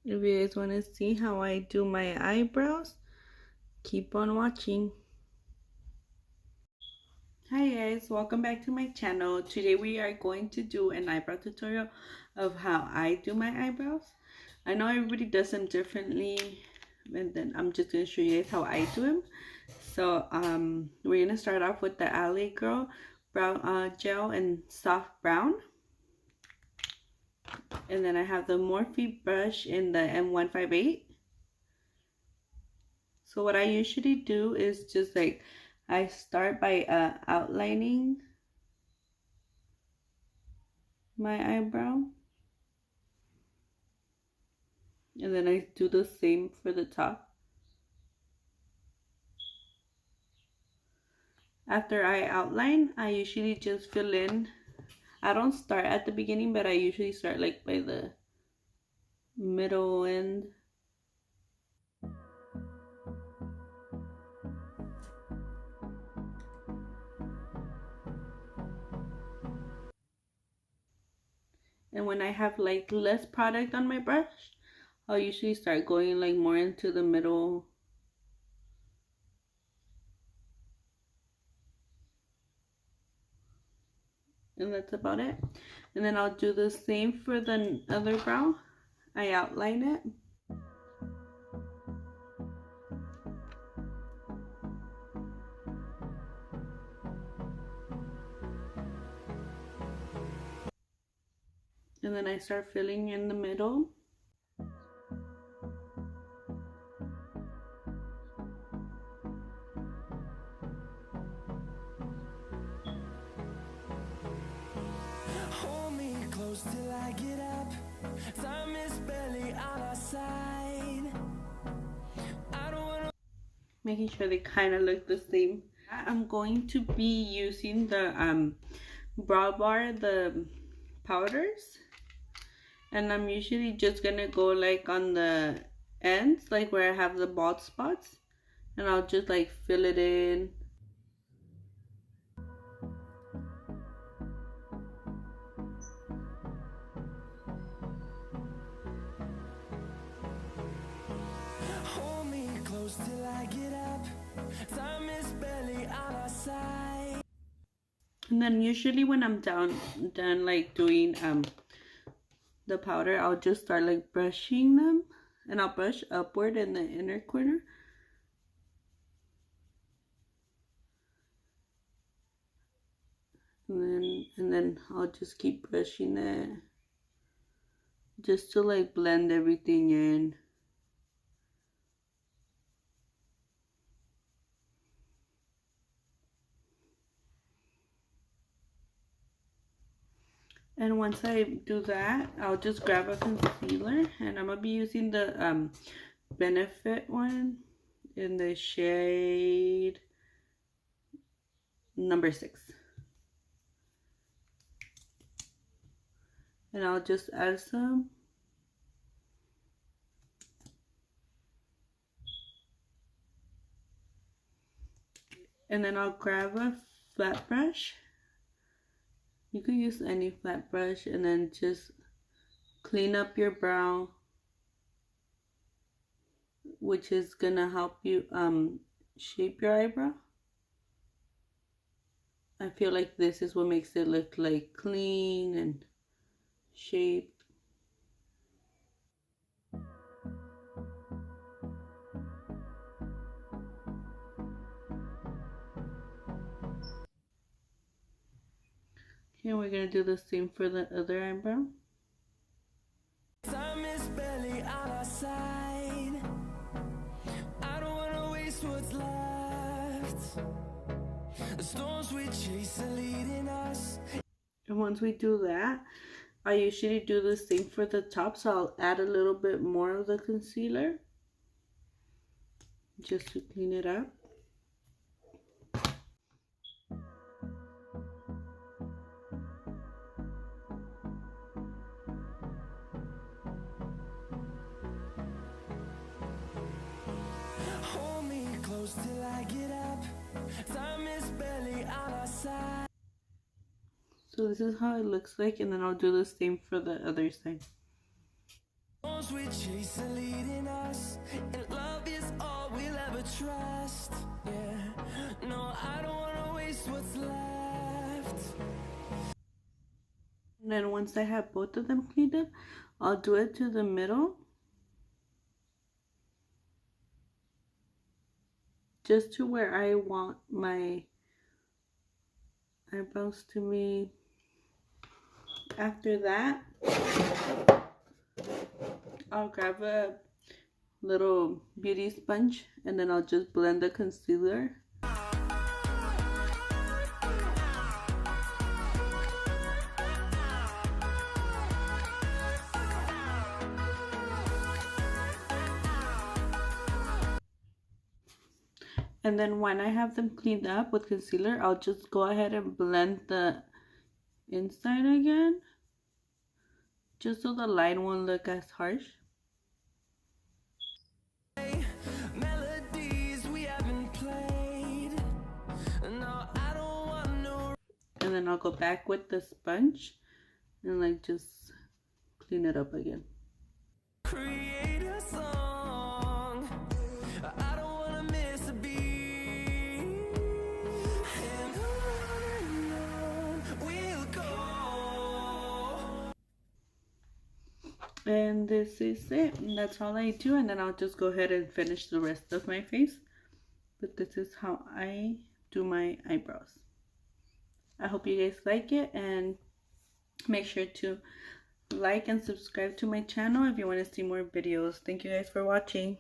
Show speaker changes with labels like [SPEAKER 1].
[SPEAKER 1] If you guys want to see how I do my eyebrows, keep on watching. Hi guys, welcome back to my channel. Today we are going to do an eyebrow tutorial of how I do my eyebrows. I know everybody does them differently, and then I'm just going to show you guys how I do them. So we're going to start off with the Eyebrow brow gel in soft brown. And then I have the Morphe brush in the M158. So what I usually do is just like, I start by outlining my eyebrow. And then I do the same for the top. After I outline, I usually just fill in. I don't start at the beginning, but I usually start like by the middle end. And when I have like less product on my brush, I'll usually start going like more into the middle. And that's about it. And then I'll do the same for the other brow. I outline it. And then I start filling in the middle.
[SPEAKER 2] Hold me close till I get up. Time is barely on our side. I don't wanna...
[SPEAKER 1] Making sure they kind of look the same. I'm going to be using the brow bar, the powders. And I'm usually just gonna go like on the ends, like where I have the bald spots. And I'll just like fill it in.
[SPEAKER 2] Hold me close till I get up. Time is barely on our side.
[SPEAKER 1] And then usually when I'm done like doing the powder, I'll just start like brushing them. And I'll brush upward in the inner corner. And then I'll just keep brushing it just to like blend everything in. And once I do that, I'll just grab a concealer, and I'm gonna be using the Benefit one in the shade number 6. And I'll just add some. And then I'll grab a flat brush. You could use any flat brush, and then just clean up your brow, which is gonna help you shape your eyebrow. I feel like this is what makes it look like clean and shaped. Here we're gonna do the same for the other eyebrow.
[SPEAKER 2] Time is barely on our side. I don't wanna waste what's left. The storms we chase are leading us.
[SPEAKER 1] And once we do that, I usually do the same for the top, so I'll add a little bit more of the concealer just to clean it up.
[SPEAKER 2] Hold me close till I get up. Time is barely on our side.
[SPEAKER 1] So this is how it looks like, and then I'll do the same for the other side.
[SPEAKER 2] storms we chase are leading us, and love is all we'll ever trust. Yeah, no, I don't wanna waste what's left.
[SPEAKER 1] And then once I have both of them cleaned up, I'll do it to the middle, just to where I want my eyebrows to be. After that, I'll grab a little beauty sponge and then I'll just blend the concealer. And then when I have them cleaned up with concealer, I'll just go ahead and blend the inside again, just so the line won't look as harsh.
[SPEAKER 2] Melodies we haven't played. No, I don't want no.
[SPEAKER 1] And then I'll go back with the sponge and like just clean it up again.
[SPEAKER 2] Create a song. I don't wanna miss a beat. And on we'll go.
[SPEAKER 1] And this is it. And that's all I do. And then I'll just go ahead and finish the rest of my face. But this is how I do my eyebrows. I hope you guys like it, and make sure to like and subscribe to my channel if you want to see more videos. Thank you guys for watching.